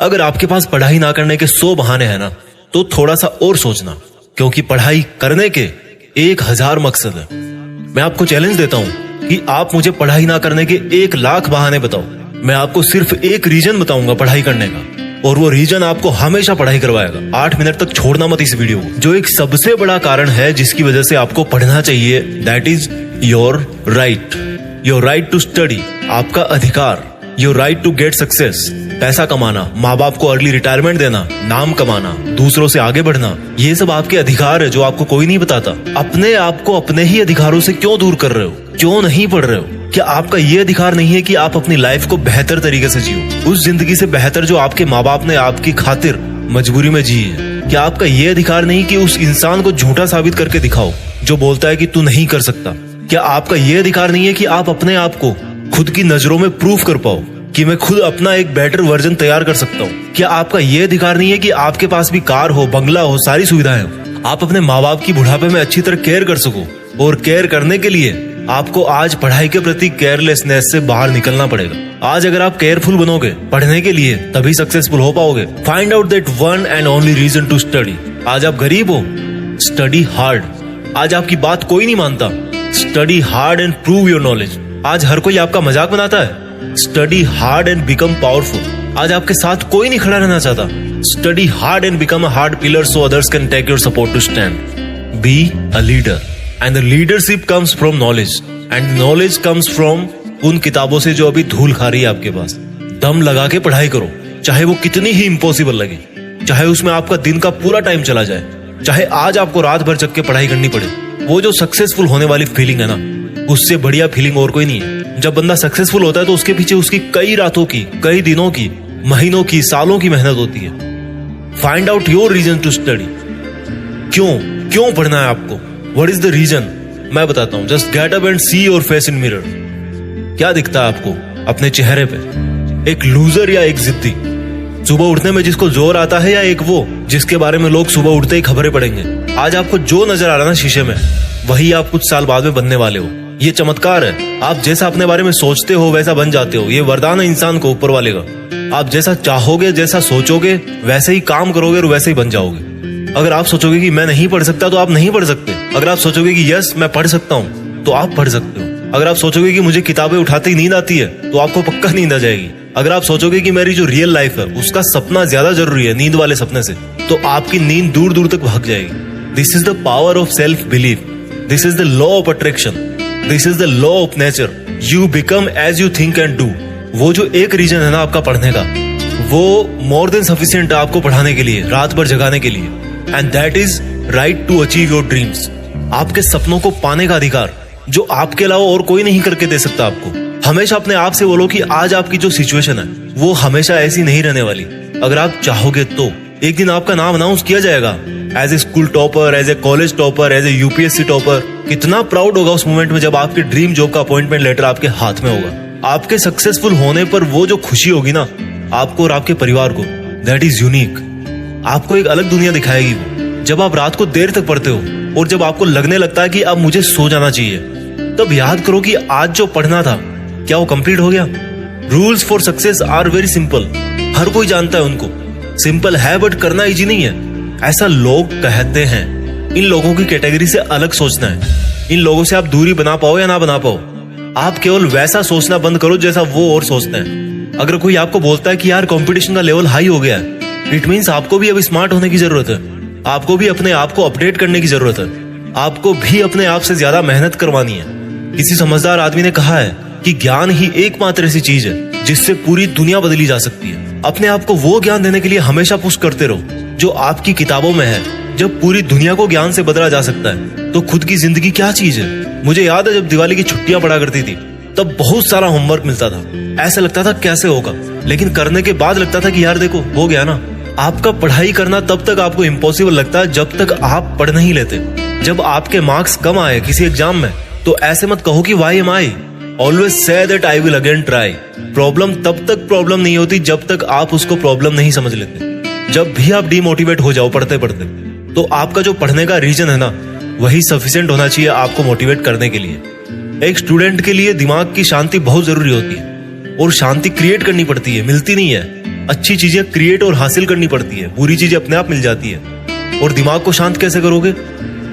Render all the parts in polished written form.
अगर आपके पास पढ़ाई ना करने के 100 बहाने हैं ना, तो थोड़ा सा और सोचना, क्योंकि पढ़ाई करने के 1000 मकसद है। मैं आपको चैलेंज देता हूं कि आप मुझे पढ़ाई ना करने के 1,00,000 बहाने बताओ, मैं आपको सिर्फ एक रीजन बताऊंगा पढ़ाई करने का, और वो रीजन आपको हमेशा पढ़ाई करवाएगा। 8 मिनट तक छोड़ना मत इस वीडियो को। जो एक सबसे बड़ा कारण है जिसकी वजह से आपको पढ़ना चाहिए, that is your right to study, आपका अधिकार। Your right to get success, पैसा कमाना, माँ बाप को अर्ली रिटायरमेंट देना, नाम कमाना, दूसरों से आगे बढ़ना, ये सब आपके अधिकार है जो आपको कोई नहीं बताता। अपने आप को अपने ही अधिकारों से क्यों दूर कर रहे हो? क्यों नहीं पढ़ रहे हो? क्या आपका ये अधिकार नहीं है कि आप अपनी लाइफ को बेहतर तरीके से जियो, उस जिंदगी से बेहतर जो आपके माँ बाप ने आपकी खातिर मजबूरी में जी है? क्या आपका ये अधिकार नहीं कि उस इंसान को झूठा साबित करके दिखाओ जो बोलता है कि तू नहीं कर सकता? क्या आपका ये अधिकार नहीं है कि आप अपने आप को खुद की नजरों में प्रूफ कर पाओ कि मैं खुद अपना एक बेटर वर्जन तैयार कर सकता हूँ? क्या आपका ये अधिकार नहीं है कि आपके पास भी कार हो, बंगला हो, सारी सुविधाएं हो, आप अपने माँ बाप की बुढ़ापे में अच्छी तरह केयर कर सको? और केयर करने के लिए आपको आज पढ़ाई के प्रति केयरलेसनेस से बाहर निकलना पड़ेगा। आज अगर आप केयरफुल बनोगे पढ़ने के लिए, तभी सक्सेसफुल हो पाओगे। Find out that one and only reason to study. आज आप गरीब हो, स्टडी हार्ड। आज आपकी बात कोई नहीं मानता, study hard and prove your knowledge. आज हर कोई आपका मजाक बनाता है, study hard and become powerful. आज आपके साथ कोई नहीं खड़ा रहना चाहता, study hard and become a hard pillar so others can take your support to stand. Be a leader and the leadership comes from knowledge and knowledge comes from उन किताबों से जो अभी धूल खा रही है आपके पास। दम लगा के पढ़ाई करो, चाहे वो कितनी ही इम्पॉसिबल लगे, चाहे उसमें आपका दिन का पूरा टाइम चला जाए, चाहे आज आपको रात भर जग के पढ़ाई करनी पड़े। वो जो सक्सेसफुल होने वाली फीलिंग है ना, उससे बढ़िया फीलिंग और कोई नहीं है। जब बंदा सक्सेसफुल होता है तो उसके पीछे उसकी कई रातों की, कई दिनों की, महीनों की, सालों की मेहनत होती है। Find out your reason to study. क्यों पढ़ना है आपको? What is the reason? मैं बताता हूं। Just get up and see your face in mirror. क्या दिखता है आपको अपने चेहरे पे? एक लूजर या एक जिद्दी? सुबह उठने में जिसको जोर आता है, या एक वो जिसके बारे में लोग सुबह उठते ही खबरें पढ़ेंगे? आज आपको जो नजर आ रहा है ना शीशे में, वही आप कुछ साल बाद में बनने वाले हो। ये चमत्कार है। आप जैसा अपने बारे में सोचते हो वैसा बन जाते हो। ये वरदान है इंसान को ऊपर वाले का। आप जैसा चाहोगे, जैसा सोचोगे, वैसे ही काम करोगे और वैसे ही बन जाओगे। अगर आप सोचोगे कि मैं नहीं पढ़ सकता, तो आप नहीं पढ़ सकते। अगर आप सोचोगे कि यस मैं पढ़ सकता हूँ, तो आप पढ़ सकते हो। अगर आप सोचोगे कि मुझे किताबें उठाते ही नींद आती है, तो आपको पक्का नींद आ जाएगी। अगर आप सोचोगे कि मेरी जो रियल लाइफ है उसका सपना ज्यादा जरूरी है नींद वाले सपने से, तो आपकी नींद दूर दूर तक भाग जाएगी। This is the power of self belief. This is the law of attraction. This is the law of nature. You become as you think and do. वो जो एक रीजन है ना आपका पढ़ने का, वो मोर देन सफिशिएंट है आपको पढ़ाने के लिए, रात भर जगाने के लिए। And that is right to achieve your dreams. आपके सपनों को पाने का अधिकार जो आपके अलावा और कोई नहीं करके दे सकता आपको। हमेशा अपने आप से बोलो कि आज आपकी जो सिचुएशन है वो हमेशा ऐसी नहीं रहने वाली। अगर आप चाहोगे तो एक दिन आपका नाम अनाउंस किया जाएगा as a school topper, as a college topper, as a UPSC topper. कितना प्राउड होगा उस मोमेंट में जब आपके ड्रीम जॉब का अपॉइंटमेंट लेटर आपके हाथ में होगा। आपके सक्सेसफुल होने पर वो जो खुशी होगी ना आपको और आपके परिवार को, दैट इज यूनिक। आपको एक अलग दुनिया दिखाएगी वो। जब आप रात को देर तक पढ़ते हो और जब आपको लगने लगता है कि अब मुझे सो जाना चाहिए, तब याद करो कि आज जो पढ़ना था क्या वो कंप्लीट हो गया? Rules for success are very simple. हर कोई जानता है उनको। सिंपल है बट करना इजी नहीं है, ऐसा लोग कहते हैं। इन लोगों की कैटेगरी से अलग सोचना है। इन लोगों से आप दूरी बना पाओ या ना बना पाओ, आप केवल वैसा सोचना बंद करो जैसा वो और सोचते हैं। अगर कोई आपको बोलता है कि यार कंपटीशन का लेवल हाई हो गया है, इट मीन्स आपको भी अब स्मार्ट होने की जरूरत है। आपको भी अपने आप को अपडेट करने की जरूरत है। आपको भी अपने आप से ज्यादा मेहनत करवानी है। किसी समझदार आदमी ने कहा है कि ज्ञान ही एकमात्र ऐसी चीज है जिससे पूरी दुनिया बदली जा सकती है। अपने आप को वो ज्ञान देने के लिए हमेशा पुश करते रहो जो आपकी किताबों में है। जब पूरी दुनिया को ज्ञान से बदला जा सकता है तो खुद की जिंदगी क्या चीज है? मुझे याद है जब दिवाली की छुट्टियां पड़ा करती थी, तब बहुत सारा होमवर्क मिलता था। ऐसा लगता था कैसे होगा, लेकिन करने के बाद लगता था कि यार देखो हो गया ना। आपका पढ़ाई करना तब तक आपको इम्पॉसिबल लगता है जब तक आप पढ़ नहीं लेते। जब आपके मार्क्स कम आए किसी एग्जाम में, तो ऐसे मत कहो कि why am I. Always say that I will again try. Problem तब तक प्रॉब्लम नहीं होती जब तक आप उसको प्रॉब्लम नहीं समझ लेते। जब भी आप डिमोटिवेट हो जाओ पढ़ते पढ़ते, तो आपका जो पढ़ने का रीजन है ना, वही सफिशिएंट होना चाहिए आपको मोटिवेट करने के लिए। एक स्टूडेंट के लिए दिमाग की शांति बहुत जरूरी होती है, और शांति क्रिएट करनी पड़ती है, मिलती नहीं है। अच्छी चीजें क्रिएट और हासिल करनी पड़ती है, बुरी चीजें अपने आप मिल जाती है। और दिमाग को शांत कैसे करोगे?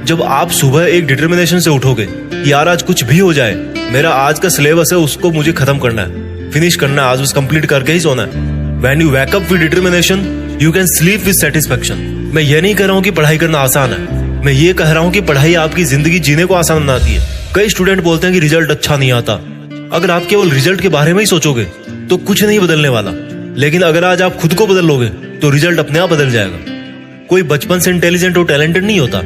जब आप सुबह एक डिटर्मिनेशन से उठोगे, यार आज कुछ भी हो जाए, मेरा आज का सिलेबस है उसको मुझे खत्म करना है, फिनिश करना है, आज उस कंप्लीट करके ही सोना है। When you wake up with determination, you can sleep with satisfaction. मैं ये नहीं कह रहा हूँ कि पढ़ाई करना आसान है, मैं ये कह रहा हूँ कि पढ़ाई आपकी जिंदगी जीने को आसान बनाती है। कई स्टूडेंट बोलते हैं कि रिजल्ट अच्छा नहीं आता। अगर आप केवल रिजल्ट के बारे में ही सोचोगे तो कुछ नहीं बदलने वाला, लेकिन अगर आज आप खुद को बदल लोगे तो रिजल्ट अपने आप बदल जाएगा। कोई बचपन से इंटेलिजेंट और टैलेंटेड नहीं होता।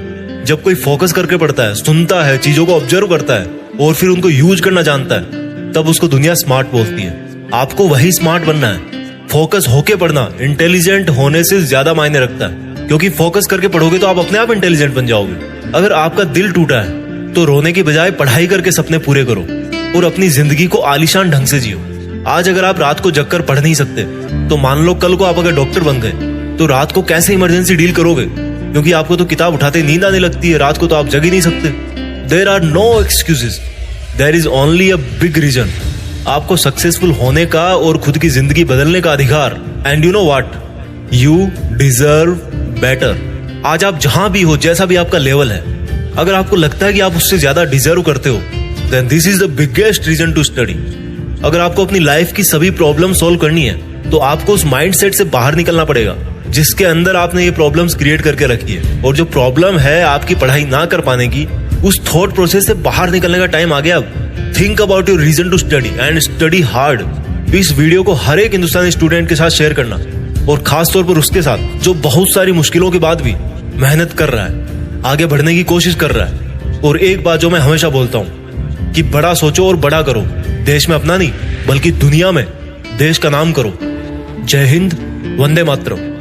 जब कोई फोकस करके पढ़ता है, सुनता है, चीजों को ऑब्जर्व करता है और फिर उनको यूज करना जानता है, तब उसको दुनिया स्मार्ट बोलती है। आपको वही स्मार्ट बनना है। फोकस होके पढ़ना इंटेलिजेंट होने से ज्यादा मायने रखता है, क्योंकि फोकस करके पढ़ोगे तो आप अपने आप इंटेलिजेंट बन जाओगे। अगर आपका दिल टूटा है तो रोने की बजाय पढ़ाई करके सपने पूरे करो और अपनी जिंदगी को आलीशान ढंग से जियो। आज अगर आप रात को जगकर पढ़ नहीं सकते तो मान लो कल को आप अगर डॉक्टर बन गए तो रात को कैसे इमरजेंसी डील करोगे? क्योंकि आपको तो किताब उठाते नींद आने लगती है, रात को तो आप जग ही नहीं सकते। There are no excuses, there is only a big reason. आपको सक्सेसफुल होने का और खुद की जिंदगी बदलने का अधिकार। And you know what, you deserve better. आज आप जहां भी हो, जैसा भी आपका लेवल है, अगर आपको लगता है कि आप उससे ज्यादा डिजर्व करते हो, then this is the biggest reason to study. अगर आपको अपनी लाइफ की सभी प्रॉब्लम सॉल्व करनी है तो आपको उस माइंडसेट से बाहर निकलना पड़ेगा जिसके अंदर आपने ये प्रॉब्लम्स क्रिएट करके रखी है। और जो प्रॉब्लम है आपकी पढ़ाई ना कर पाने की, उस थॉट प्रोसेस से बाहर निकलने का टाइम आ गया अब। Think about your reason to study and study hard. इस वीडियो को हर एक हिंदुस्तानी स्टूडेंट के साथ शेयर करना, और खास तौर पर उसके साथ जो बहुत सारी मुश्किलों के बाद भी मेहनत कर रहा है, आगे बढ़ने की कोशिश कर रहा है। और एक बात जो मैं हमेशा बोलता हूँ कि बड़ा सोचो और बड़ा करो। देश में अपना नहीं बल्कि दुनिया में देश का नाम करो। जय हिंद, वंदे मातरम।